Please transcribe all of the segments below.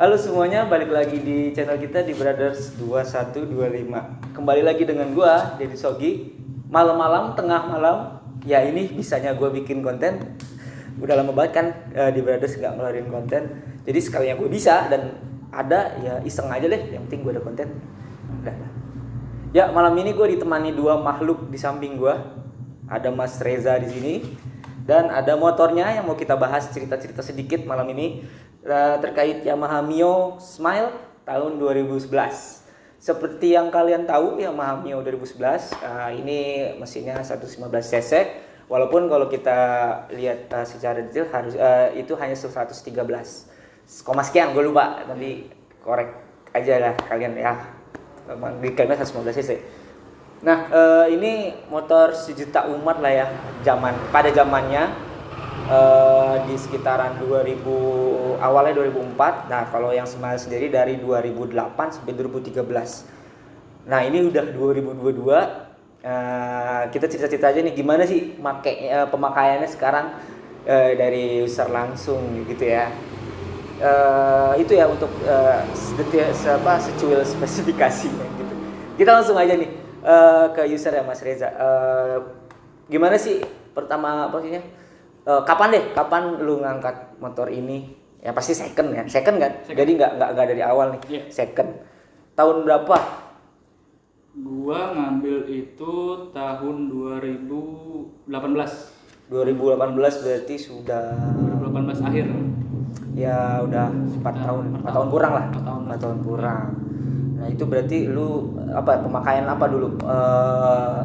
Halo semuanya, balik lagi di channel kita di Brothers 2125. Kembali lagi dengan gua, Dedi Sogi. Malam-malam, tengah malam, ya ini bisanya gua bikin konten. Udah lama banget kan di Brothers nggak ngeluarin konten. Jadi sekalinya gua bisa dan ada ya iseng aja deh, yang penting gua ada konten. Udah. Ya, malam ini gua ditemani dua makhluk di samping gua. Ada Mas Reza di sini dan ada motornya yang mau kita bahas cerita-cerita sedikit malam ini. Terkait Yamaha Mio Smile tahun 2011. Seperti yang kalian tahu, Yamaha Mio 2011 ini mesinnya 115 cc. Walaupun kalau kita lihat secara detail harus itu hanya 113, sekian gue lupa, nanti korek aja lah kalian ya. Dikalinya 115 cc. Nah ini motor sejuta umat lah ya, pada zamannya. Di sekitaran 2000, awalnya 2004. Nah kalau yang Smile sendiri dari 2008 sampai 2013. Nah ini udah 2022. Kita cerita-cerita aja nih gimana sih pemakaiannya sekarang dari user langsung gitu ya. Itu ya untuk secuil spesifikasinya gitu. Kita langsung aja nih ke user ya Mas Reza. Gimana sih pertama pastinya? Kapan lu ngangkat motor ini? Ya pasti second kan? Second. Jadi nggak dari awal nih. Yeah. Second. Tahun berapa? Gua ngambil itu tahun 2018. 2018 berarti sudah 2018 akhir. Ya udah 4 tahun kurang lah. 4 tahun kurang. Nah itu berarti lu pemakaian apa dulu?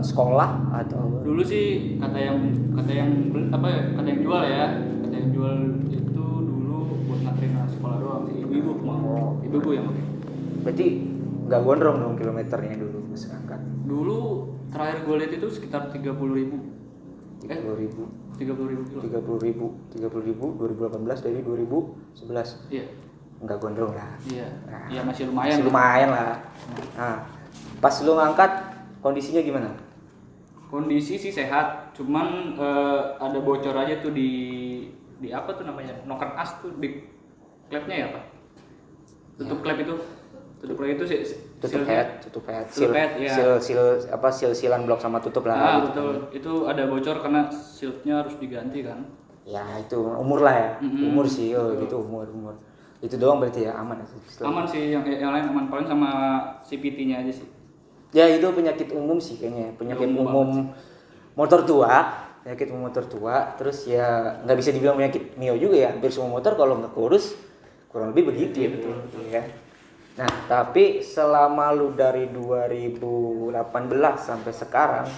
Sekolah atau? Dulu sih kata yang jual itu dulu buat nganterin sekolah doang sih. Ibu yang pakai. Berarti nggak gondrong dong kilometernya dulu pas ngangkat? Dulu terakhir gue lihat itu sekitar 30.000. 30.000 2018 dari 2011. Iya. Enggak gondrong lah. Iya. Nah, ya masih lumayan lah. Nah, pas lu ngangkat kondisinya gimana? Kondisi sih sehat, cuman ada bocor aja tuh di apa tuh namanya, noken as tuh di klepnya ya apa? Tutup klep itu tutup head, silan blok sama tutup lah. Nah, gitu. Betul. Itu ada bocor karena shieldnya harus diganti kan? Ya itu umur lah ya, umur sih, gitu umur. Itu doang berarti ya aman sih. Aman sih, yang lain aman, paling sama CPT-nya aja sih. Ya itu penyakit umum sih kayaknya, penyakit umum motor tua. Terus ya nggak bisa dibilang penyakit Mio juga ya, hampir semua motor kalau nggak kurus kurang lebih begitu ya, betul. Ya. Nah tapi selama lu dari 2018 sampai sekarang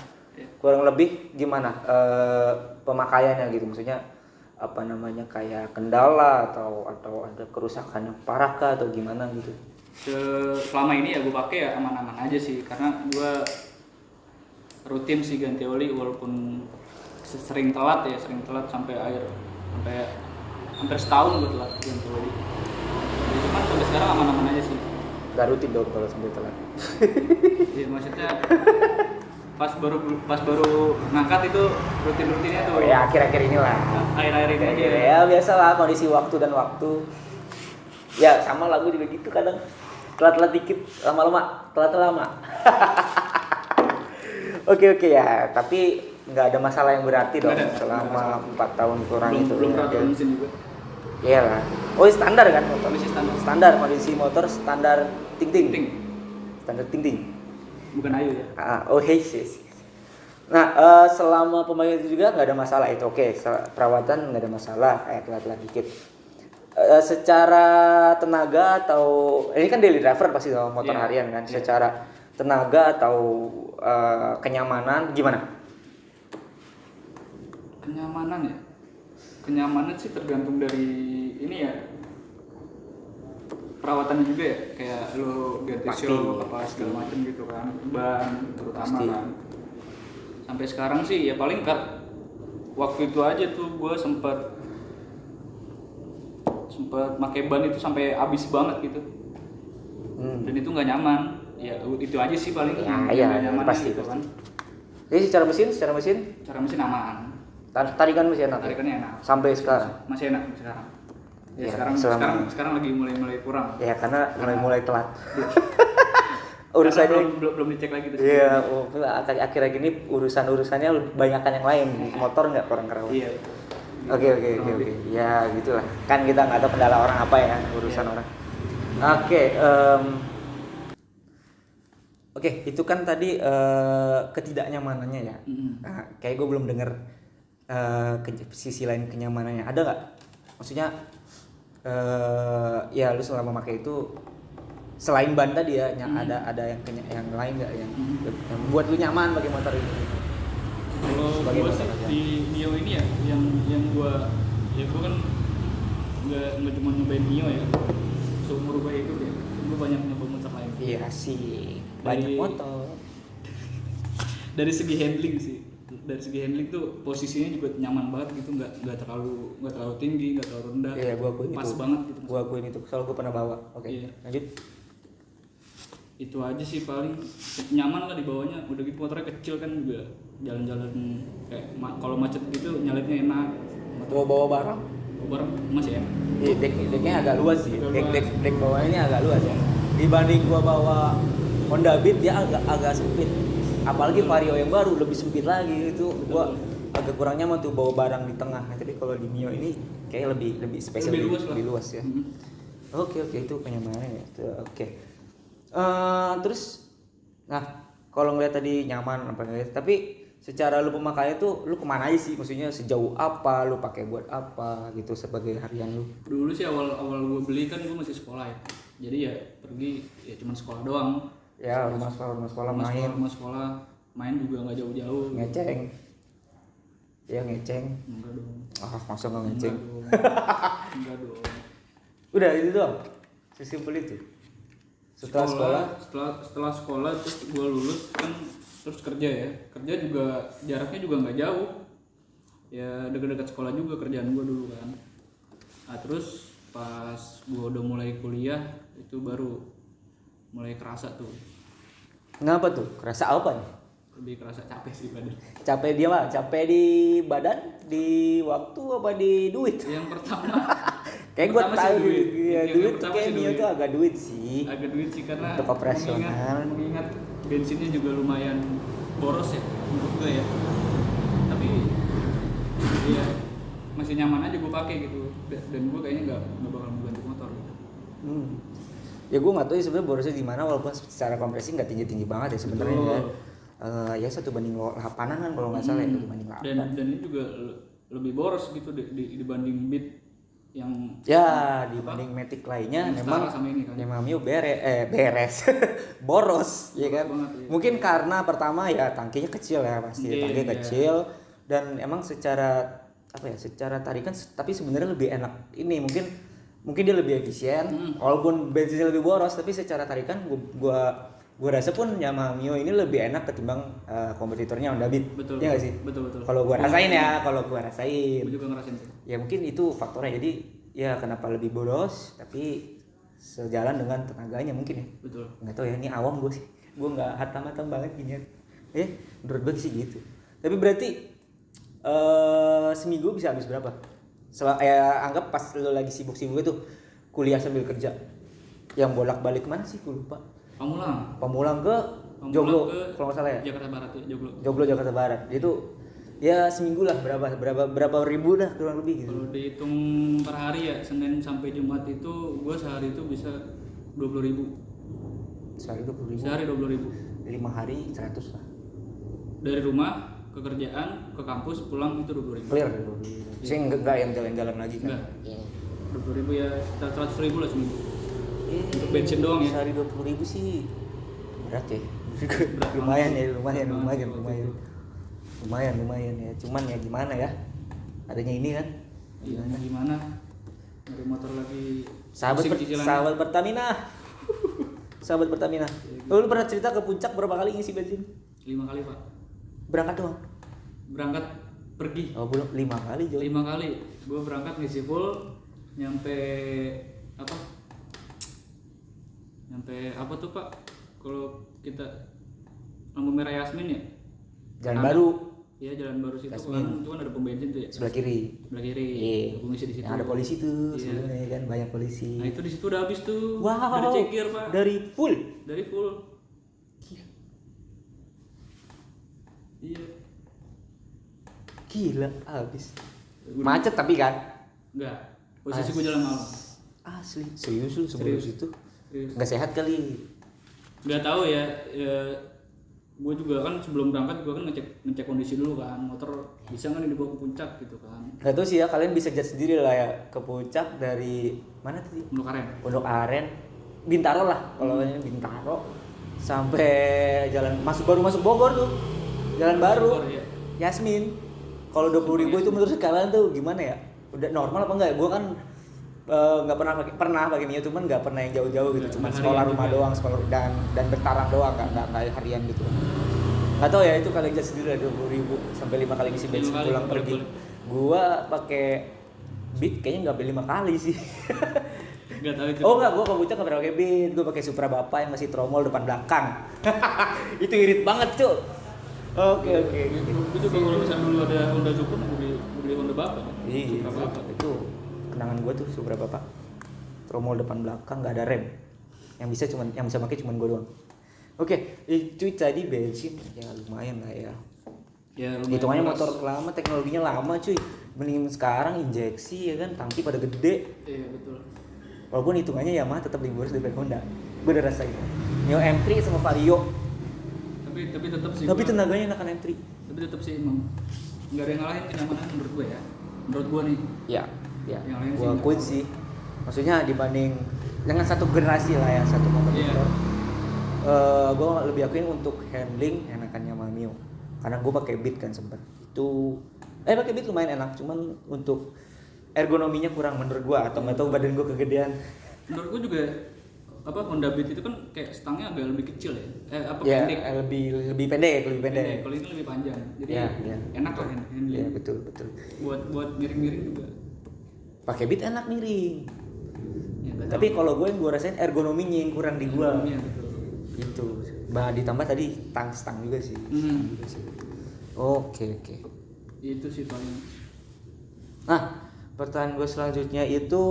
kurang lebih gimana pemakaiannya gitu, maksudnya kayak kendala atau ada kerusakan yang parah kah atau gimana gitu? Selama ini ya gue pakai ya aman-aman aja sih, karena gue rutin sih ganti oli walaupun sering telat sampai hampir setahun gue telat ganti oli. Jadi cuman sampai sekarang aman-aman aja sih. Gak rutin dong kalau sampai telat. Iya maksudnya pas baru ngangkat itu rutin-rutinnya tuh. Ya akhir-akhir inilah. Akhir-akhir ini aja. Ya biasalah kondisi waktu dan waktu. Ya sama lagu juga gitu kadang. Telat-telat dikit, lama-lama, telat-lama. Oke ya, tapi nggak ada masalah yang berarti dong selama 4 tahun kurang itu. Belum pernah mesin juga. Iya lah. Oh standar kan motor? Kondisi Standar kondisi motor standar ting-ting. Standar ting-ting. Bukan ayu ya. Yes. Nah selama pemakaian itu juga nggak ada masalah itu oke. Perawatan nggak ada masalah, kayak telat-telat dikit. Secara tenaga atau ini kan daily driver pasti sama motor harian kan. Secara tenaga atau kenyamanan gimana? Kenyamanan sih tergantung dari ini ya, perawatannya juga ya, kayak lo ganti shock apa segala macam gitu kan, ban terutama kan. Sampai sekarang sih ya paling waktu itu aja tuh gue sempet pakai ban itu sampai habis banget gitu. Dan itu nggak nyaman. Ya itu aja sih paling. Ya nyaman pasti gitu kan. Jadi secara mesin aman. Tarikan masih enak. Tarikannya enak. Sampai sekarang. Masih enak sekarang. Ya, Ya, sekarang lagi mulai kurang. Ya karena mulai telat. Urusannya Urusannya belum dicek lagi tuh. iya, akhir-akhir ini urusannya banyakkan yang lain. Motor nggak kurang kerawat. Iya betul. Oke. Ya gitulah. Kan kita nggak tahu kendala orang apa ya, urusan Iya. orang. Oke, oke, itu kan tadi ketidaknyamanannya ya. Nah, kayak gue belum dengar sisi lain kenyamanannya. Ada nggak? Maksudnya ya lu selama pakai itu selain ban tadi ya, ada yang lain nggak yang buat lu nyaman pakai motor ini? Kalau Sebagai gue motor sih aja. di Mio ini ya, yang gue kan nggak cuma nyobain Mio ya, seumur gue hidup ya, gue banyak nyoba motor lain. Iya sih, banyak Dari- motor. Dari segi handling tuh posisinya juga nyaman banget gitu, nggak terlalu tinggi, nggak terlalu rendah. Iya, gua akuin pas itu. banget gitu. Gua akuin itu, soalnya gua pernah bawa. Oke, Iya. lanjut. Itu aja sih paling nyaman lah di bawahnya. Udah gitu motornya kecil kan juga, jalan-jalan kayak kalau macet gitu nyalipnya enak. Bawa barang. Bareng masih enak. Deknya agak luas sih. Agak luas. Dek bawahnya agak luas ya. Dibanding gua bawa Honda Beat dia agak sempit. Apalagi Vario yang baru lebih sempit lagi itu. Gua agak kurang nyaman tuh bawa barang di tengah. Nah, tapi kalau di Mio ini kayak lebih spesial, lebih luas ya. Oke, itu kenyamanannya ya. Oke. Terus nah, kalau ngeliat tadi nyaman apa ngeliat, tapi secara lu pemakaian tuh lu kemana aja sih? Maksudnya sejauh apa lu pakai buat apa gitu sebagai harian lu? Dulu sih awal gue beli kan gue masih sekolah ya. Jadi ya pergi ya cuma sekolah doang. Ya, rumah sekolah main, Rumah sekolah main juga nggak jauh-jauh. ngeceng. Ya ngeceng. Enggak dong. Masa nggak ngeceng? Enggak dong. Udah itu doang. Sesimpel itu. Setelah sekolah terus gue lulus kan, terus kerja ya. Kerja juga jaraknya juga nggak jauh. Ya dekat-dekat sekolah juga kerjaan gue dulu kan. Nah terus pas gue udah mulai kuliah itu baru mulai kerasa tuh. Kenapa tuh? Kerasa apa nih? Lebih kerasa capek sih badan. Capek dia mah, capek di badan, di waktu apa di duit? Yang pertama Kayak gue pertama sih tahu duit. ya, Yang duit pertama kayak sih Mio duit. tuh agak duit sih. Agak duit sih karena Untuk operasional. mengingat bensinnya juga lumayan boros ya menurut gue ya. Tapi ya masih nyaman aja gue pakai gitu, dan gue kayaknya nggak bakal mau ganti motor gitu. Ya gue nggak tahu ya sebenarnya borosnya di mana, walaupun secara kompresi nggak tinggi tinggi banget ya sebenarnya Betul. ya. Ya 1:8 kan kalau nggak salah ya, 1:8. Dan ini juga lebih boros gitu dibanding Beat yang Ya dibanding Matic lainnya yang memang setara sama ini kan. memang Mio beres boros ya kan. banget, iya. Mungkin karena pertama ya tangkinya kecil ya pasti, Iya, tangki iya. kecil, dan emang secara apa ya, secara tarikan tapi sebenarnya lebih enak ini, mungkin dia lebih efisien walaupun bensinnya lebih boros, tapi secara tarikan gua rasa pun Yamaha Mio ini lebih enak ketimbang kompetitornya Honda Beat. Betul. Ya nggak sih? Betul. Kalau gua rasain ya, Gue juga ngerasain sih. ya mungkin itu faktornya. Jadi ya kenapa lebih boros tapi sejalan dengan tenaganya mungkin ya. Betul. Nggak tahu ya, ini awam gue sih, gue nggak hatam banget gini ya. Menurut gue sih gitu. Tapi berarti seminggu bisa habis berapa? Anggap pas lo lagi sibuk-sibuk itu kuliah sambil kerja, yang bolak-balik mana sih, gue lupa. Pamulang ke Joglo kalau nggak salah ya. Jakarta Barat ya, Joglo Jakarta Barat itu ya seminggu lah, berapa ribu dah kurang lebih gitu. Kalau dihitung per hari ya, Senin sampai Jumat itu gue sehari itu bisa 20.000. Sehari 20.000. Sehari 20.000. 5 hari 100 lah. Dari rumah ke kerjaan ke kampus pulang itu 20.000. Clear 20.000. Saya enggak yang jalan-jalan lagi kan. Enggak. 20.000 ya, sekitar 100.000 lah seminggu. Untuk bensin doang ya. Sehari 20.000 sih berat ya. Berat lumayan banget. ya, lumayan Berat banget. lumayan ya. Cuman ya gimana ya, adanya ini kan. Iya, gimana? Nyari motor lagi. Sahabat pusing cicilannya. sahabat Pertamina. Sahabat Pertamina. Lu pernah cerita ke puncak berapa kali ngisi bensin? 5 kali Pak. Berangkat doang. Berangkat pergi. Oh, belum 5 kali, Jo. 5 kali. Gue berangkat ngisi full, nyampe apa tuh Pak? Kalau kita lampu merah Yasmin ya? Jalan baru. Iya, jalan baru situ Yasmin. kan, itu kan ada pom bensin tuh ya. Sebelah kiri. Sebelah kiri. Iya. Aku ngisi di situ. Yang ada polisi tuh Iya. sebenarnya kan banyak polisi. Nah, itu di situ udah habis tuh. Wow. Dari cekir, Pak. Dari full. Dari full. Iya. Gila habis. Macet tapi kan. Enggak. Posisi gue jalan malam. Asli. Serius lu sebelum Serius. itu. Serius. Nggak sehat kali. Nggak tahu ya, gue juga kan sebelum berangkat gue kan ngecek kondisi dulu kan, motor bisa nggak nih dibawa ke puncak gitu kan. Gak tau sih ya, kalian bisa judge sendiri lah ya ke puncak dari mana tadi? Pondok Aren. Pondok Aren, Bintaro lah kalau ini Bintaro sampai jalan baru masuk Bogor tuh, jalan baru. Bogor, iya. Yasmin, kalau 20.000 itu menurut kalian tuh gimana ya? Udah normal apa enggak? Gue kan nggak pernah pakai Mio, cuman nggak pernah yang jauh-jauh gitu, cuma Nggak sekolah harian sekolah juga. doang, sekolah dan bertarang doang, nggak harian gitu. Nggak tahu ya itu kalian judge sendiri lah 20.000 sampai 5 kali ngisi bensin 5 kali, pulang pergi. boleh. Gua pakai Beat kayaknya nggak sampai 5 kali sih. Nggak tahu itu. Oh enggak, gua ke puncak nggak pernah pakai Beat, gua pakai Supra Bapak yang masih tromol depan belakang. Itu irit banget cuy. Oke. Itu juga kalau misalnya dulu ada Honda Super, gue beli Honda Bapak. Iya, Supra Bapak. itu kenangan gua tuh Supra Bapak. Tromol depan belakang nggak ada rem. Yang bisa pakai cuman gua doang. Oke, cuy tadi bensin ya lumayan lah ya. Ya, lumayan Hitungannya keras. motor lama, teknologinya lama cuy. Mending sekarang injeksi ya kan, tangki pada gede. Iya betul. Walaupun hitungannya Yamaha tetap lebih boros daripada Honda. Gue udah rasain. Neo M3 sama Vario. Tapi tetap sih. Tapi gua- tenaganya enakan M3. Tapi tetap sih emang nggak ada yang ngalahin kenyamanan menurut gue ya. Menurut gue nih. Ya. Yang lain Gue sih akuin nggak sih. Maksudnya dibanding dengan satu generasi lah ya, satu kompetitor. Iya. Gue lebih akuin untuk handling enakannya Yamaha Mio. Karena gue pakai Beat kan sempet. Itu pakai Beat lumayan enak, cuman untuk ergonominya kurang menurut gue, atau nggak tahu badan gue kegedean. Menurut gue juga apa Honda Beat itu kan kayak stangnya agak lebih kecil ya. Ya, Pendek. lebih pendek. Kalau ini lebih panjang. Jadi Iya. enak lah handling. Iya betul. Buat miring-miring juga. Pakai Beat enak miring. Ya, nggak Tapi tahu. kalau gue yang gue rasain ergonominya yang kurang di gue. Iya, betul. Gitu. Bah ditambah tadi stang juga sih. Hmm. Oke. Itu sih paling. Nah, pertanyaan gue selanjutnya itu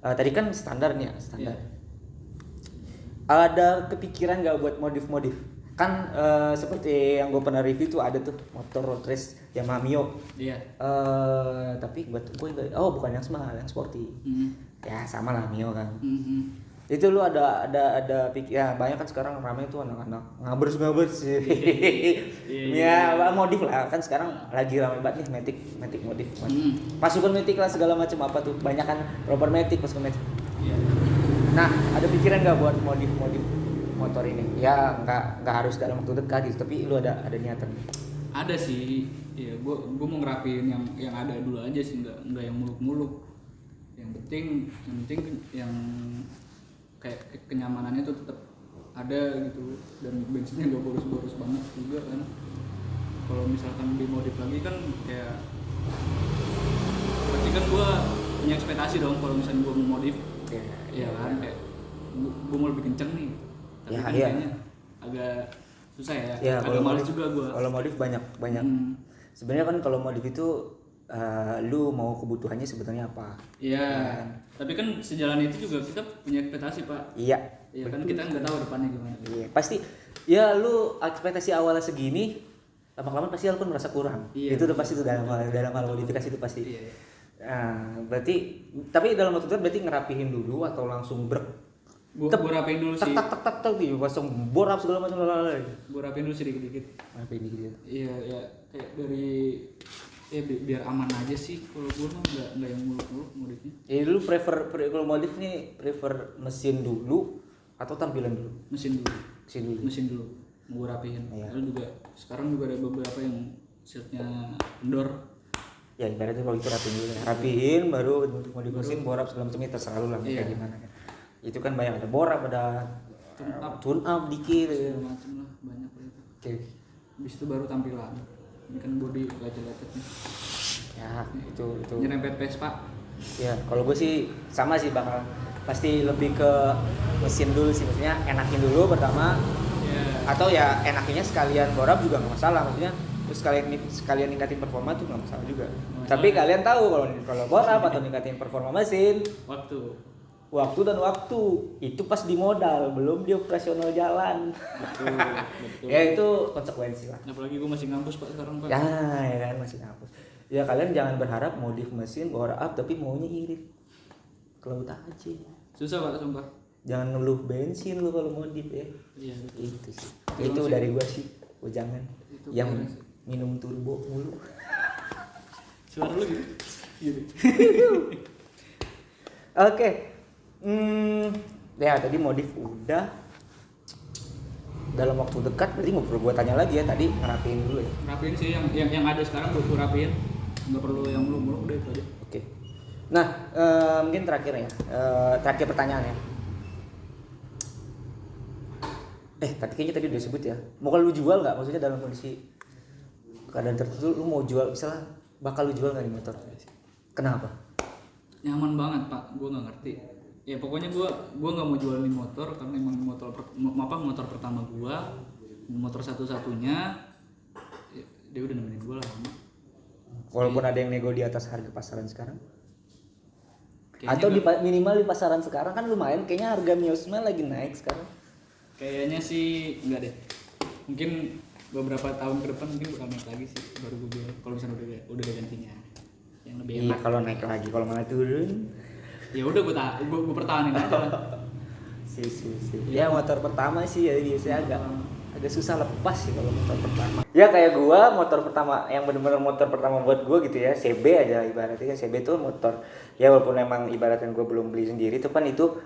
tadi kan standar nih ya, standar. Iya. Ada kepikiran nggak buat modif-modif? Kan seperti yang gue pernah review tuh ada tuh motor road race Yamaha Mio. Iya. Tapi buat gue bukan yang small, yang sporty. Hmm. Ya sama lah Mio kan. Hmm. Itu lu ada ya banyak kan sekarang ramai tuh anak-anak ngabers Iya. ya modif lah kan sekarang lagi ramai banget nih Matic modif. Pasukan Matic lah segala macam apa tuh banyak kan proper Matic pasukan Matic. Iya. Nah ada pikiran nggak buat modif motor ini ya nggak harus dalam waktu dekat gitu tapi lu ada niatan. Ada sih. Ya gua mau ngerapiin yang ada dulu aja sih, nggak yang muluk-muluk. Yang penting yang kayak kenyamanannya tuh tetap ada gitu, dan bensinnya gak boros-boros banget juga kan. Kalau misalkan dimodif lagi kan kayak berarti kan gua punya ekspektasi dong kalau misalnya gua mau modif. Iya kan, kayak gua mau lebih kenceng nih, tapi Ya, kan iya. kayaknya agak susah ya, Ya, agak males juga gua. Kalau modif banyak. Sebenarnya kan kalau modif itu lu mau kebutuhannya sebetulnya apa? Iya, tapi kan sejalan itu juga kita punya ekspektasi Pak. Iya. Iya kan, kita nggak tahu depannya gimana. Iya, pasti. Ya lu ekspektasi awalnya segini, lama-lama pasti lu pun merasa kurang. Iya, Itu udah pasti tuh dalam hal modifikasi itu pasti. Iya. Nah, berarti tapi dalam waktu itu berarti ngerapihin dulu atau langsung brek? Gua rapiin dulu sih. Tak di langsung borap segala macam lalala. Gua rapiin dulu sih dikit-dikit. Rapihin gitu. Iya, ya kayak dari biar aman aja sih. Kalau gua mah nggak yang muluk-muluk modifnya. Lu kalau modif nih prefer mesin dulu atau tampilan dulu? Mesin dulu. Mesin dulu. Mau gua rapiin. Iya. Lalu juga sekarang juga ada beberapa yang seatnya kendor. Ya ibaratnya kalau itu rapihin dulu. Rapihin baru untuk modif mesin borap segala macam itu terserah lu lah kayak Iya. gimana kan. Itu kan banyak ada borap, ada tune up dikit. Segala macam lah, banyak lah itu. Oke. Habis itu baru tampilan. Ini kan body lecet-lecet nih. Ya, itu. Nyerempet Vespa. Ya, kalau gue sih sama sih bakal pasti lebih ke mesin dulu sih, maksudnya enakin dulu pertama Iya. atau ya enakinnya sekalian borap juga nggak masalah, maksudnya terus sekalian ningkatin performa tuh nggak masalah juga. Masalah. Tapi kalian tahu kalau bore up atau ningkatin performa mesin, waktu dan waktu itu pas di modal, belum di operasional jalan. Betul. Ya itu konsekuensi lah. Apalagi gue masih ngampus Pak sekarang Pak. Ya kan masih ngampus. Ya kalian jangan berharap modif mesin bore up tapi maunya irit. Kalau aja. Susah Pak sumpah. Jangan ngeluh bensin lu kalau modif ya. Iya betul. Itu sih. Itu dari gua sih. Gua jangan Itu yang bener sih. minum turbo mulu. Suara lu gitu. Gitu. Oke. Ya tadi modif udah. Dalam waktu dekat berarti nggak perlu gua tanya lagi ya, tadi ngerapiin dulu ya. Rapiin sih yang ada sekarang gue rapiin. Enggak perlu yang muluk-muluk udah itu aja. Oke. Nah, mungkin terakhir ya. Terakhir pertanyaan ya. Tapi kayaknya tadi udah sebut ya. Mau kalau lu jual nggak? Maksudnya dalam kondisi keadaan tertentu lu mau jual, misalnya bakal lu jual nggak di motor? Kenapa? Nyaman banget Pak, gue nggak ngerti. Ya pokoknya gue nggak mau jual ini motor karena emang motor pertama gue, motor satu-satunya. Ya, dia udah nemenin gue lah. Walaupun ada yang nego di atas harga pasaran sekarang? Kayaknya Atau minimal di pasaran sekarang kan lumayan, kayaknya harga Miosma lagi naik sekarang. Kayaknya sih enggak deh. Mungkin beberapa tahun ke depan mungkin bakal naik lagi sih baru gue jual. Kalau misalnya udah ada gantinya yang lebih Iya, enak. kalau naik lagi, kalau malah turun. Ya udah gue pertahanin aja lah. Si. Ya motor pertama sih ya biasanya agak susah lepas sih kalau motor pertama. Ya kayak gua motor pertama yang benar-benar motor pertama buat gua gitu ya, CB aja ibaratnya. CB tuh motor ya walaupun emang ibaratnya gua belum beli sendiri tuh kan itu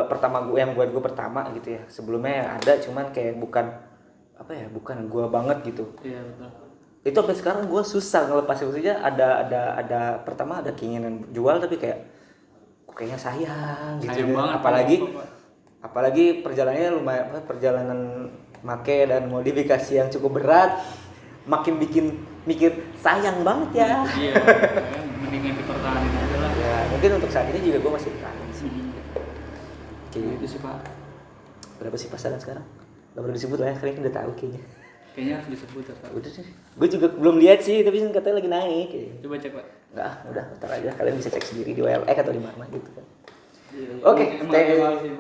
pertama gua yang buat gua pertama gitu ya. Sebelumnya ada cuman kayak bukan gua banget gitu. Iya betul. Itu sampai sekarang gua susah ngelepas, maksudnya ada pertama ada keinginan jual tapi kayaknya sayang gitu. Sayang banget. Apalagi perjalanannya lumayan, perjalanan make dan modifikasi yang cukup berat, makin bikin mikir sayang banget ya. Iya, mendingan dipertahanin aja lah. Ya mungkin untuk saat ini juga gue masih bertahan sih. Oke. Itu sih Pak. Berapa sih pasaran sekarang? Gak perlu disebut lah ya, kalian udah tahu kayaknya. Kayaknya harus disebut ya Pak. Udah sih. Gue juga belum lihat sih, tapi katanya lagi naik. Kayaknya. Coba cek Pak. Enggak, udah ntar aja kalian bisa cek sendiri di OLX atau di mana gitu kan. Iya, Oke, emang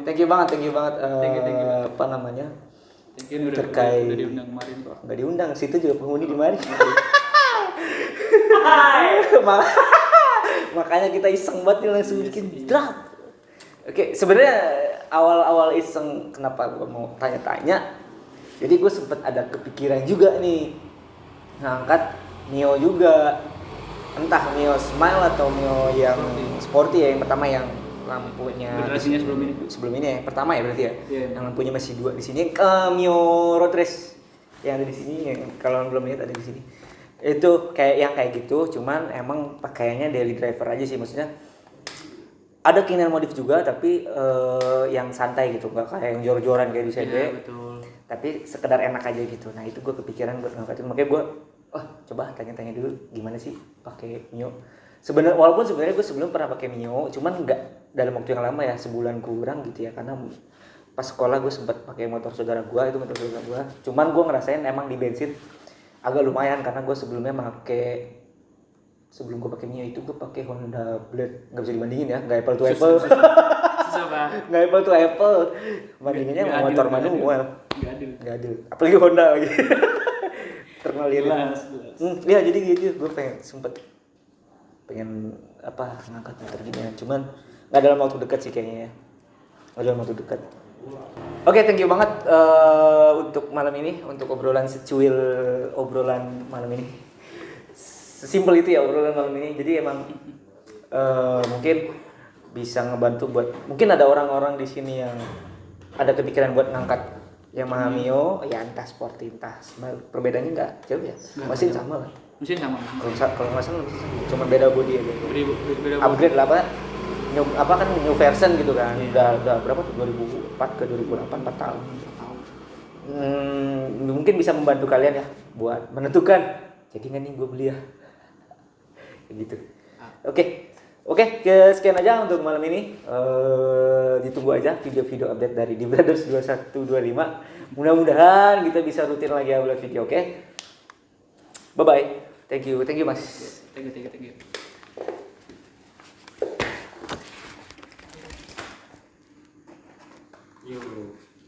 thank you banget. Thank you. Apa namanya? Mungkin Terkait- udah diundang kemarin kok. Nggak diundang, situ juga penghuni di mari. Makanya kita iseng banget nih langsung bikin draft. Oke, sebenarnya awal-awal iseng kenapa gue mau tanya-tanya. Jadi gue sempet ada kepikiran juga nih ngangkat Mio juga. Entah Mio Smile atau Mio yang sporty ya, yang pertama yang lampunya Generasinya sebelum ini ya, pertama ya berarti ya. Iya. Yang lampunya masih dua di sini. Mio Road Race yang ada di sini, yang kalau belum lihat ada di sini. Itu kayak gitu, cuman emang pakaiannya daily driver aja sih, maksudnya ada keinginan modif juga tapi yang santai gitu, nggak kayak yang jor-joran kayak di CB. Iya, betul. Tapi sekedar enak aja gitu. Nah itu gue kepikiran buat ngangkatin, makanya gue coba tanya-tanya dulu gimana sih pakai Mio. Walaupun sebenarnya gue sebelum pernah pakai Mio, cuman nggak dalam waktu yang lama ya, sebulan kurang gitu ya, karena pas sekolah gue sempat pakai motor saudara gue, itu motor saudara gue. Cuman gue ngerasain emang di bensin agak lumayan, karena gue sebelum gue pakai Mio itu gue pakai Honda Blade, nggak bisa dibandingin ya, nggak apple to apple. Susah Pak. Nggak apple to apple, bandinginnya sama motor manual. Nggak adil. Apalagi Honda lagi. Terkenal lirik. Jelas. Ya jadi gitu, gue pengen ngangkat motor gini, cuman nggak dalam waktu dekat sih kayaknya ya, nggak dalam waktu dekat. Oke, thank you banget untuk malam ini, untuk obrolan malam ini. Sesimpel itu ya obrolan malam ini. Jadi emang mungkin bisa ngebantu buat, mungkin ada orang-orang di sini yang ada kepikiran buat ngangkat Yamaha Mio, ya entah sporty entah Smile. Perbedaannya nggak jauh ya, mesin sama lah. Mesin sama. Kalau nggak salah mesin sama, cuma beda body aja. Beda Upgrade lah new version gitu kan. Udah berapa tuh, 2004 ke 2008, 4 tahun. Mungkin bisa membantu kalian ya buat menentukan jadi nggak nih gue beli ya. Kayak gitu. Oke, sekian aja untuk malam ini. Ditunggu aja video-video update dari The Brothers 2125. Mudah-mudahan kita bisa rutin lagi upload video, oke? Bye bye. Thank you Mas. Thank you. Yo.